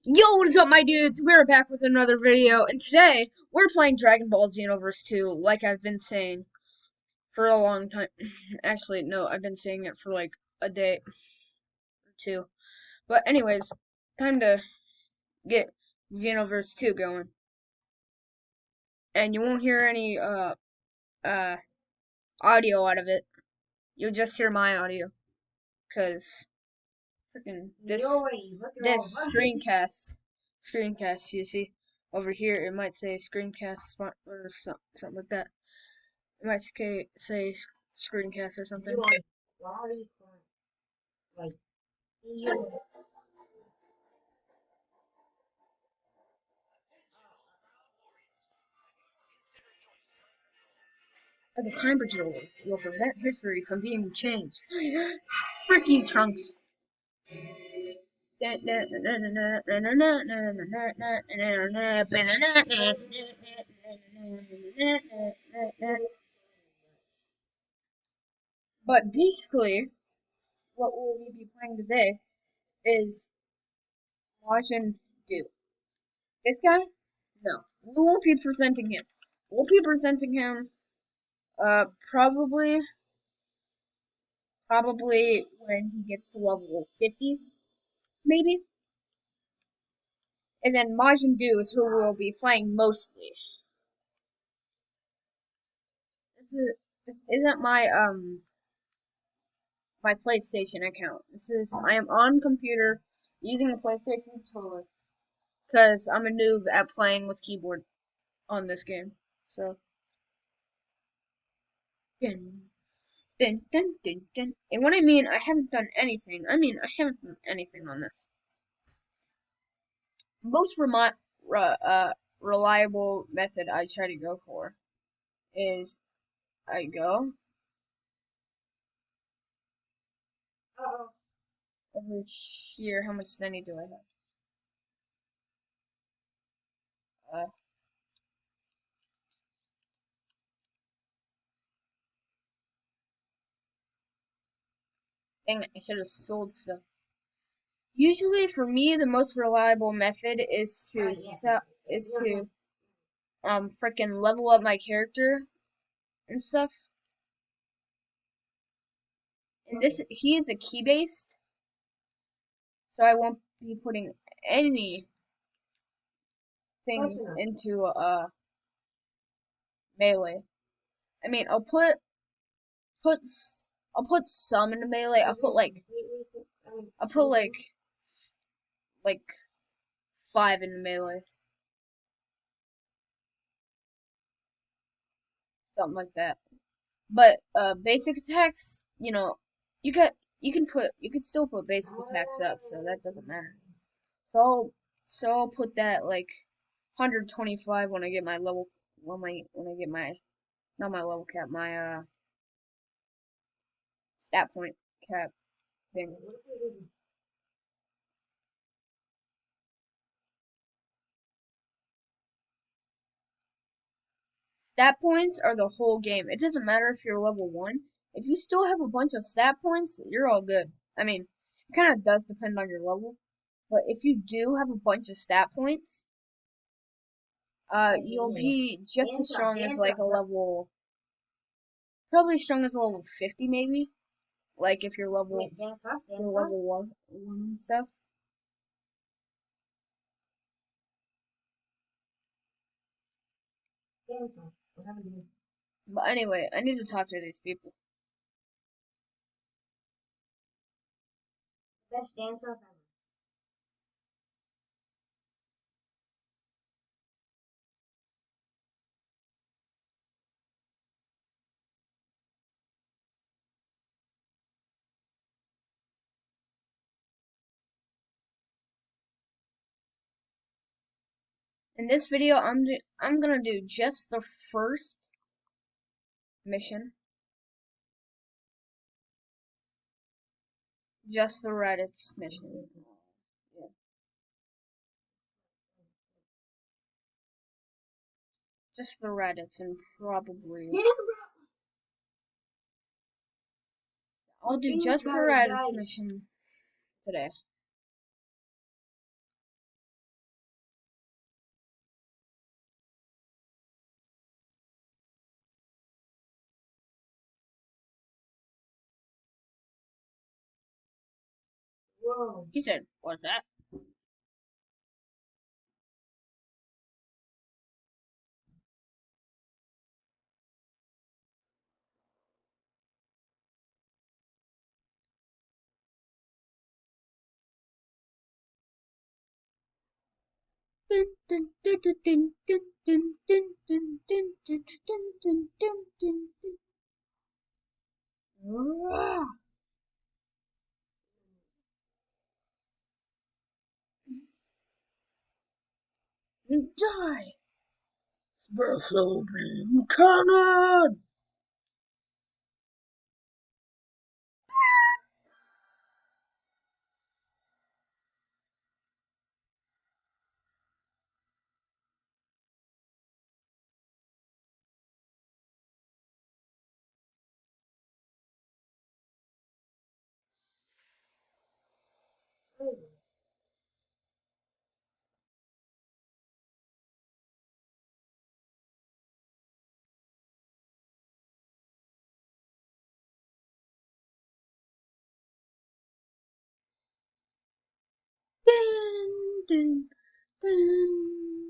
Yo, what is up, my dudes? We're back with another video, and today we're playing Dragon Ball Xenoverse 2, like I've been saying for a long time. Actually, no, I've been saying it for like a day or two. But anyways, time to get Xenoverse 2 going. And you won't hear any uh audio out of it. You'll just hear my audio, cause freaking this screencast. You see over here, it might say screencast or something like that. It might say screencast or something. Like, As a time patrol, you'll prevent history from being changed. Frick you, Trunks! But basically, what we'll be playing today is Majin Do. This guy? No. We won't be presenting him. We'll be presenting him, probably when he gets to level 50, maybe. And then Majin Buu is who we'll be playing mostly. This isn't my PlayStation account. I am on computer using a PlayStation controller because I'm a noob at playing with keyboard on this game. So dun, dun, dun, dun, dun. And when I mean I haven't done anything, I mean I haven't done anything on this. Most reliable method I try to go for is I go uh-oh. over here. How much Zenny do I have? Dang it, I should have sold stuff. Usually, for me, the most reliable method is to freaking level up my character and stuff. And he is a key based, so I won't be putting any things into melee. I mean, put I'll put some into melee. I'll put like 5 into melee, something like that. But basic attacks, you can still put basic attacks up, so that doesn't matter. So I'll put that like 125 when I get my level when I get my not my level cap, my stat point cap thing. Stat points are the whole game. It doesn't matter if you're level 1. If you still have a bunch of stat points, you're all good. I mean, it kind of does depend on your level, but if you do have a bunch of stat points, you'll be just as strong as like a level, probably as strong as a level 50 maybe. Like if you're level one and stuff. But anyway, I need to talk to these people. Best dancer ever. In this video, I'm gonna do just the first mission, just the Raditz mission. Yeah. Just the Raditz, and probably I'll do just the Raditz mission today. Oh. He said, "What's that?" Dun, dun, dun, dun, dun, dun, dun, dun, dun, dun, dun, dun, dun, dun, dun, dun. Ah, die! Special beam cannon! Dun, dun, dun.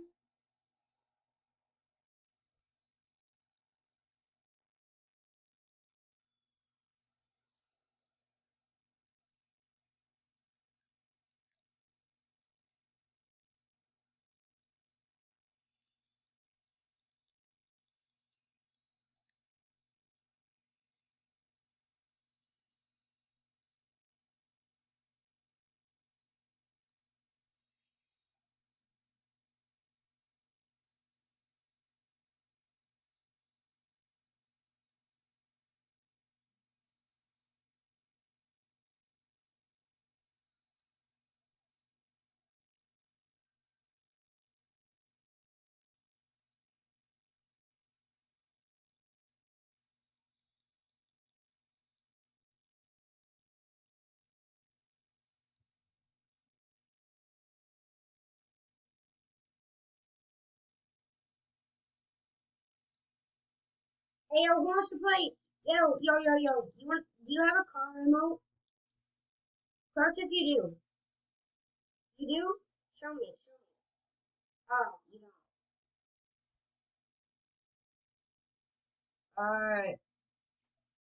Hey, yo, who wants to play? Yo. Do you have a car remote? Crouch if you do. You do? Show me. Oh, you don't. Alright.